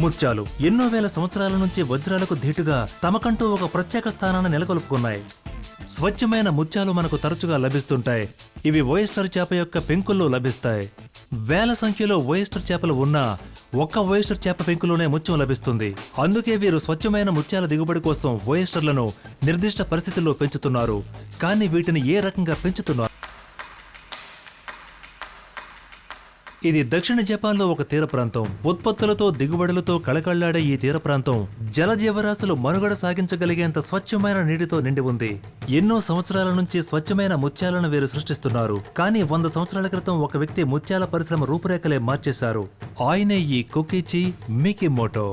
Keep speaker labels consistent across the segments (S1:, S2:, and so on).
S1: ముత్యాలు ఎన్నో వేల సంవత్సరాల నుంచి వజ్రాలకు ధీటుగా తమకంటూ ఒక ప్రత్యేక స్థానాన్ని నెలకొల్పుకున్నాయి. స్వచ్ఛమైన ముత్యాలు మనకు తరచుగా లభిస్తుంటాయి. ఇవి ఓయస్టర్ చేప యొక్క పెంకుల్లో లభిస్తాయి. వేల సంఖ్యలో ఓయస్టర్ చేపలు ఉన్నా ఒక్క ఓయస్టర్ చేప పెంకులోనే ముత్యం లభిస్తుంది. అందుకే వీరు స్వచ్ఛమైన ముత్యాల దిగుబడి కోసం ఓయస్టర్లను నిర్దిష్ట పరిస్థితుల్లో పెంచుతున్నారు. కానీ వీటిని ఏ రకంగా పెంచుతున్నారు? ఇది దక్షిణ జపాన్లో ఒక తీర ప్రాంతం. ఉత్పత్తులతో దిగుబడులతో కళకళ్లాడే ఈ తీర ప్రాంతం జలజీవరాశులు మనుగడ సాగించగలిగేంత స్వచ్ఛమైన నీటితో నిండి ఉంది. ఎన్నో సంవత్సరాల నుంచి స్వచ్ఛమైన ముత్యాలను వీరు సృష్టిస్తున్నారు. కానీ 100 సంవత్సరాల క్రితం ఒక వ్యక్తి ముత్యాల పరిశ్రమ రూపురేఖలే మార్చేశారు. ఆయనే ఈ కొకిచి మికిమోటో.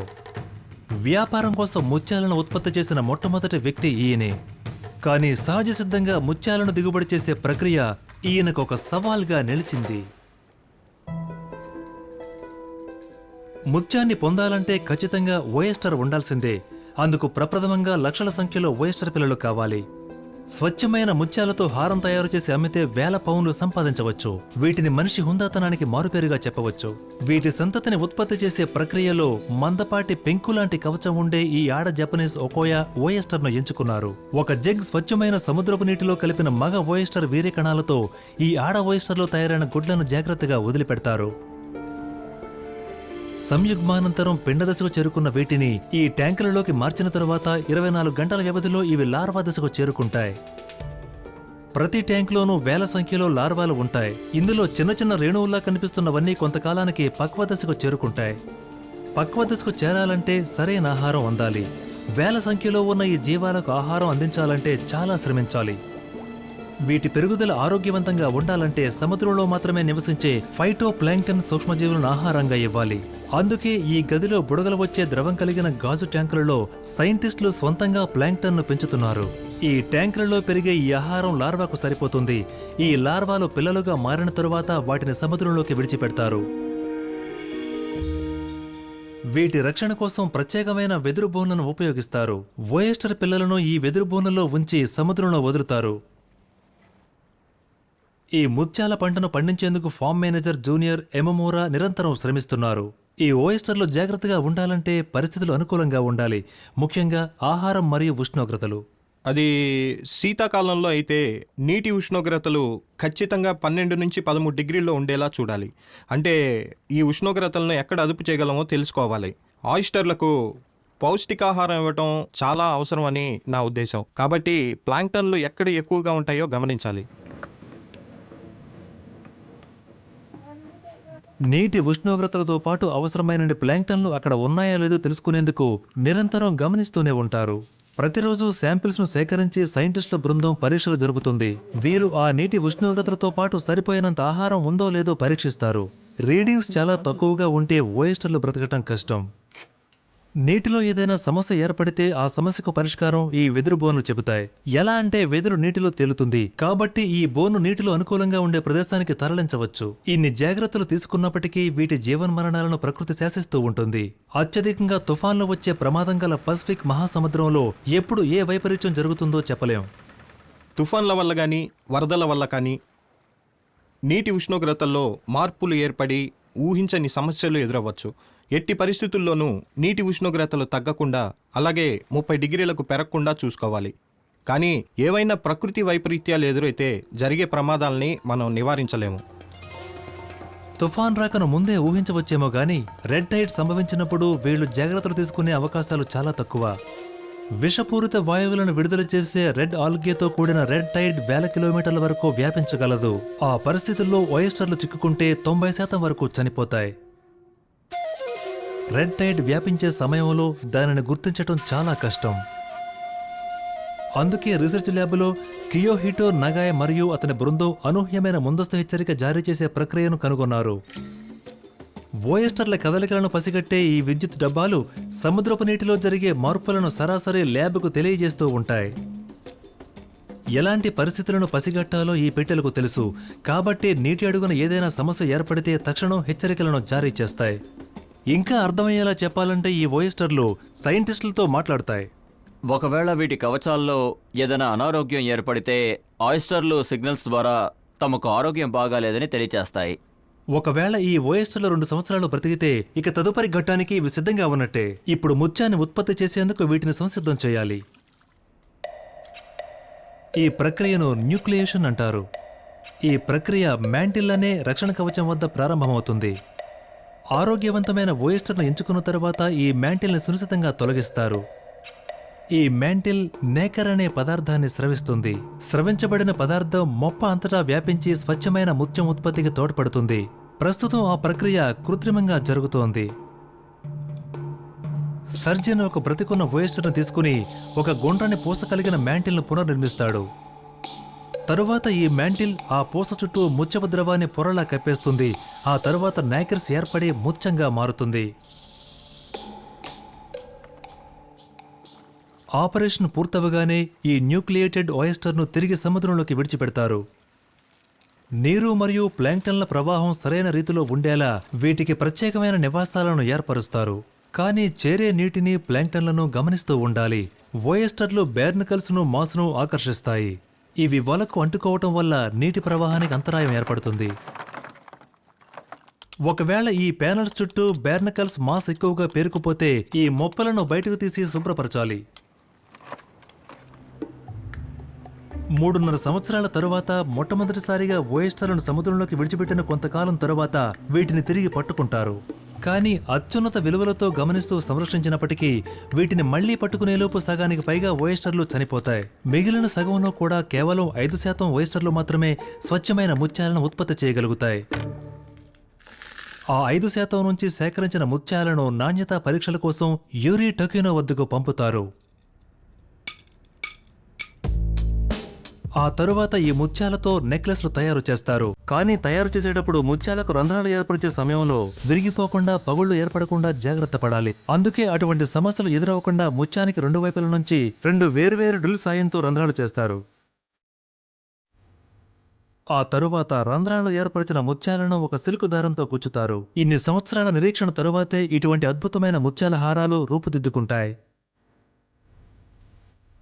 S1: వ్యాపారం కోసం ముత్యాలను ఉత్పత్తి చేసిన మొట్టమొదటి వ్యక్తి ఈయనే. కానీ సహజ సిద్ధంగా ముత్యాలను దిగుబడి చేసే ప్రక్రియ ఈయనకు ఒక సవాల్గా నిలిచింది. ముత్యాన్ని పొందాలంటే ఖచ్చితంగా ఓయస్టర్ ఉండాల్సిందే. అందుకు ప్రప్రథమంగా లక్షల సంఖ్యలో ఓయస్టర్ పిల్లలు కావాలి. స్వచ్ఛమైన ముత్యాలతో హారం తయారు చేసి అమ్మితే వేల పౌండ్లు సంపాదించవచ్చు. వీటిని మనిషి హుందాతనానికి మారుపేరుగా చెప్పవచ్చు. వీటి సంతతిని ఉత్పత్తి చేసే ప్రక్రియలో మందపాటి పెంకులాంటి కవచం ఉండే ఈ ఆడ జపనీస్ ఒకోయా ఓయస్టర్ను ఎంచుకున్నారు. ఒక జగ్ స్వచ్ఛమైన సముద్రపు నీటిలో కలిపిన మగ ఓయస్టర్ వీర్య కణాలతో ఈ ఆడ ఓయస్టర్లో తయారైన గుడ్లను జాగ్రత్తగా వదిలిపెడతారు. సంయుగ్మానంతరం పిండదశకు చేరుకున్న వీటిని ఈ ట్యాంకులలోకి మార్చిన తరువాత 24 గంటల వ్యవధిలో ఇవి లార్వా దశకు చేరుకుంటాయి. ప్రతి ట్యాంకులోనూ వేల సంఖ్యలో లార్వాలు ఉంటాయి. ఇందులో చిన్న చిన్న రేణువుల్లా కనిపిస్తున్నవన్నీ కొంతకాలానికి పక్వ దశకు చేరుకుంటాయి. పక్వ దశకు చేరాలంటే సరైన ఆహారం అందాలి. వేల సంఖ్యలో ఉన్న ఈ జీవాలకు ఆహారం అందించాలంటే చాలా శ్రమించాలి. వీటి పెరుగుదల ఆరోగ్యవంతంగా ఉండాలంటే సముద్రంలో మాత్రమే నివసించే ఫైటో ప్లాంక్టన్ సూక్ష్మజీవులను ఆహారంగా ఇవ్వాలి. అందుకే ఈ గదిలో బుడగలు వచ్చే ద్రవం కలిగిన గాజు ట్యాంకులలో సైంటిస్టులు స్వంతంగా ప్లాంక్టన్ను పెంచుతున్నారు. ఈ ట్యాంకులలో పెరిగే ఈ ఆహారం లార్వాకు సరిపోతుంది. ఈ లార్వాలు పిల్లలుగా మారిన తరువాత వాటిని సముద్రంలోకి విడిచిపెడతారు. వీటి రక్షణ కోసం ప్రత్యేకమైన వెదురు బోన్లను ఉపయోగిస్తారు. ఓయస్టర్ పిల్లలను ఈ వెదురు బోన్లలో ఉంచి సముద్రంలో వదులుతారు. ఈ ముత్యాల పంటను పండించేందుకు ఫామ్ మేనేజర్ జూనియర్ ఎమమోరా నిరంతరం శ్రమిస్తున్నారు. ఈ ఓయస్టర్లు జాగ్రత్తగా ఉండాలంటే పరిస్థితులు అనుకూలంగా ఉండాలి. ముఖ్యంగా ఆహారం మరియు ఉష్ణోగ్రతలు.
S2: అది శీతాకాలంలో అయితే నీటి ఉష్ణోగ్రతలు ఖచ్చితంగా 12 నుంచి 13 డిగ్రీల్లో ఉండేలా చూడాలి. అంటే ఈ ఉష్ణోగ్రతలను ఎక్కడ అదుపు చేయగలమో తెలుసుకోవాలి. ఆయిస్టర్లకు పౌష్టికాహారం ఇవ్వటం చాలా అవసరం అని నా ఉద్దేశం. కాబట్టి ప్లాంక్టన్లు ఎక్కడ ఎక్కువగా ఉంటాయో గమనించాలి.
S1: నీటి ఉష్ణోగ్రతలతో పాటు అవసరమైన ప్లాంక్టన్లు అక్కడ ఉన్నాయో లేదో తెలుసుకునేందుకు నిరంతరం గమనిస్తూనే ఉంటారు. ప్రతిరోజు శాంపిల్స్ను సేకరించి సైంటిస్టుల బృందం పరీక్షలు జరుపుతుంది. వీరు ఆ నీటి ఉష్ణోగ్రతలతో పాటు సరిపోయినంత ఆహారం ఉందో లేదో పరీక్షిస్తారు. రీడింగ్స్ చాలా తక్కువగా ఉంటే ఓయస్టర్లు బ్రతకటం కష్టం. నీటిలో ఏదైనా సమస్య ఏర్పడితే ఆ సమస్యకు పరిష్కారం ఈ వెదురు బోన్లు చెబుతాయి. ఎలా అంటే వెదురు నీటిలో తేలుతుంది కాబట్టి ఈ బోను నీటిలో అనుకూలంగా ఉండే ప్రదేశానికి తరలించవచ్చు. ఇన్ని జాగ్రత్తలు తీసుకున్నప్పటికీ వీటి జీవన్మరణాలను ప్రకృతి శాసిస్తూ ఉంటుంది. అత్యధికంగా తుఫాన్లు వచ్చే ప్రమాదం గల పసిఫిక్ మహాసముద్రంలో ఎప్పుడు ఏ వైపరీత్యం జరుగుతుందో చెప్పలేం.
S2: తుఫాన్ల వల్ల కానీ వరదల వల్ల కానీ నీటి ఉష్ణోగ్రతల్లో మార్పులు ఏర్పడి ఊహించని సమస్యలు ఎదురవ్వచ్చు. ఎట్టి పరిస్థితుల్లోనూ నీటి ఉష్ణోగ్రతలు తగ్గకుండా అలాగే 30 డిగ్రీలకు పెరగకుండా చూసుకోవాలి. కానీ ఏవైనా ప్రకృతి వైపరీత్యాలు ఎదురైతే జరిగే ప్రమాదాలని మనం నివారించలేము.
S1: తుఫాన్ రాకను ముందే ఊహించవచ్చేమో గాని రెడ్ టైడ్ సంభవించినప్పుడు వీళ్లు జాగ్రత్తలు తీసుకునే అవకాశాలు చాలా తక్కువ. విషపూరిత వాయువులను విడుదల చేసే రెడ్ ఆల్గేతో కూడిన రెడ్ టైడ్ వేల కిలోమీటర్ల వరకు వ్యాపించగలదు. ఆ పరిస్థితుల్లో ఓయస్టర్లు చిక్కుకుంటే 90% వరకు చనిపోతాయి. రెడ్ టైడ్ వ్యాపించే సమయంలో దానిని గుర్తించటం చాలా కష్టం. అందుకే రీసెర్చ్ ల్యాబ్లో కియోహిటో నగాయ్ మరియు అతని బృందం అనూహ్యమైన ముందస్తు హెచ్చరిక జారీ చేసే ప్రక్రియను కనుగొన్నారు. ఓయస్టర్ల కదలికలను పసిగట్టే ఈ విద్యుత్ డబ్బాలు సముద్రపు నీటిలో జరిగే మార్పులను సరాసరి ల్యాబ్కు తెలియజేస్తూ ఉంటాయి. ఎలాంటి పరిస్థితులను పసిగట్టాలో ఈ పెట్టెలకు తెలుసు. కాబట్టి నీటి అడుగున ఏదైనా సమస్య ఏర్పడితే తక్షణం హెచ్చరికలను జారీ చేస్తాయి. ఇంకా అర్థమయ్యేలా చెప్పాలంటే ఈ ఓయస్టర్లు సైంటిస్టులతో మాట్లాడతాయి.
S3: ఒకవేళ వీటి కవచాల్లో ఏదైనా అనారోగ్యం ఏర్పడితే ఆయిస్టర్లు సిగ్నల్స్ ద్వారా తమకు ఆరోగ్యం బాగాలేదని తెలియచేస్తాయి.
S1: ఒకవేళ ఈ ఓఎస్టర్లో 2 సంవత్సరాలు బ్రతికితే ఇక తదుపరి ఘట్టానికి ఇవి సిద్ధంగా ఉన్నట్టే. ఇప్పుడు ముత్యాన్ని ఉత్పత్తి చేసేందుకు వీటిని సంసిద్ధం చేయాలి. ఈ ప్రక్రియను న్యూక్లియేషన్ అంటారు. ఈ ప్రక్రియ మ్యాంటిల్ అనే రక్షణ కవచం వద్ద ప్రారంభమవుతుంది. ఆరోగ్యవంతమైన ఓఎస్టర్ను ఎంచుకున్న తర్వాత ఈ మ్యాంటిల్ని సునిశ్చితంగా తొలగిస్తారు. ఈ మ్యాంటిల్ నేకర్ అనే పదార్థాన్ని స్రవిస్తుంది. స్రవించబడిన పదార్థం మొప్ప అంతటా వ్యాపించి స్వచ్ఛమైన ముత్యం ఉత్పత్తికి తోడ్పడుతుంది. ప్రస్తుతం ఆ ప్రక్రియ కృత్రిమంగా జరుగుతోంది. సర్జన్ ఒక బ్రతికున్న ఓఎస్టర్ను తీసుకుని ఒక గుండ్రని పూస కలిగిన మ్యాంటిల్ను పునర్నిర్మిస్తాడు. తరువాత ఈ మ్యాంటిల్ ఆ పూస చుట్టూ ముత్యపు ద్రవాన్ని పొరలా కప్పేస్తుంది. ఆ తరువాత నేకర్స్ ఏర్పడి ముత్యంగా మారుతుంది. ఆపరేషన్ పూర్తవగానే ఈ న్యూక్లియేటెడ్ ఓయస్టర్ను తిరిగి సముద్రంలోకి విడిచిపెడతారు. నీరు మరియు ప్లాంక్టన్ల ప్రవాహం సరైన రీతిలో ఉండేలా వీటికి ప్రత్యేకమైన నివాసాలను ఏర్పరుస్తారు. కానీ చేరే నీటిని ప్లాంక్టన్లను గమనిస్తూ ఉండాలి. ఓయస్టర్లు బేర్నకల్స్ను మాస్ను ఆకర్షిస్తాయి. ఇవి వలకు అంటుకోవటం వల్ల నీటి ప్రవాహానికి అంతరాయం ఏర్పడుతుంది. ఒకవేళ ఈ ప్యానల్స్ చుట్టూ బేర్నకల్స్ మాస్ ఎక్కువగా పేరుకుపోతే ఈ మొప్పలను బయటకు తీసి శుభ్రపరచాలి. 3.5 సంవత్సరాల తరువాత మొట్టమొదటిసారిగా ఓయస్టర్లను సముద్రంలోకి విడిచిపెట్టిన కొంతకాలం తరువాత వీటిని తిరిగి పట్టుకుంటారు. కానీ అత్యున్నత విలువలతో గమనిస్తూ సంరక్షించినప్పటికీ వీటిని మళ్లీ పట్టుకునేలోపు సగానికి పైగా ఓయస్టర్లు చనిపోతాయి. మిగిలిన సగంలో కూడా కేవలం 5% ఓయస్టర్లు మాత్రమే స్వచ్ఛమైన ముత్యాలను ఉత్పత్తి చేయగలుగుతాయి. ఆ 5% నుంచి సేకరించిన ముత్యాలను నాణ్యతా పరీక్షల కోసం యూరీ టొకినో వద్దకు పంపుతారు. ఆ తరువాత ఈ ముత్యాలతో నెక్లెస్లు తయారు చేస్తారు. కానీ తయారు చేసేటప్పుడు ముత్యాలకు రంధ్రాలు ఏర్పరిచే సమయంలో విరిగిపోకుండా పగుళ్లు ఏర్పడకుండా జాగ్రత్త పడాలి. అందుకే అటువంటి సమస్యలు ఎదురవకుండా ముత్యానికి 2 వైపుల నుంచి 2 వేర్వేరు డ్రిల్ సాయంతో రంధ్రాలు చేస్తారు. ఆ తరువాత రంధ్రాలు ఏర్పరిచిన ముత్యాలను ఒక సిల్క్ దారంతో గుచ్చుతారు. ఇన్ని సంవత్సరాల నిరీక్షణ తరువాతే ఇటువంటి అద్భుతమైన ముత్యాల హారాలు రూపుదిద్దుకుంటాయి.